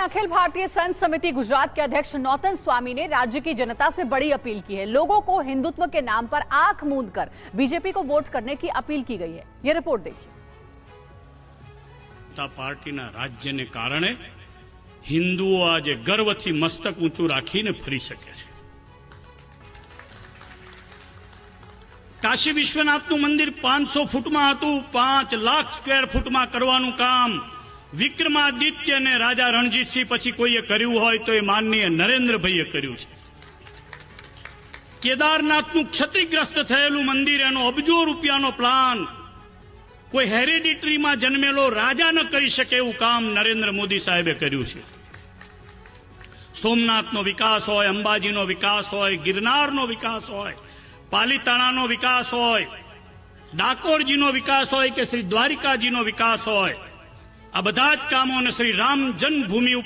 अखिल भारतीय संत समिति गुजरात के अध्यक्ष नौतन स्वामी ने राज्य की जनता से बड़ी अपील की है। लोगों को हिंदुत्व के नाम पर आंख मूंद कर बीजेपी को वोट करने की अपील की गई है। ये रिपोर्ट देखिए। पार्टी राज्य ने कारण हिंदुओं आज गर्वथी मस्तक ऊंचू राखीने फरी सके छे। काशी विश्वनाथनु मंदिर 500 फूट में हतुं, 5 लाख स्क्वेर फूट में करवानुं काम विक्रमादित्य ने राजा रणजीत सिंह पछी कोईए कर्युं होय तो ए माननीय नरेन्द्रभाईए कर्युं छे। केदारनाथनु क्षतिग्रस्त थयेलुं मंदिर एनो अबजो रूपियानो प्लान कोई हेरिडिटरी में जन्मेलो राजा न करी शके एवुं काम नरेन्द्र मोदी साहेबे कर्युं छे। सोमनाथनो विकास होय, अंबाजीनो विकास होय, गिरनारनो विकास होय, पालीताणानो विकास होय, डाकोरजीनो विकास होय के श्री द्वारिकाजीनो विकास होय, आ बधा ज कामों ने श्री राम जन्मभूमि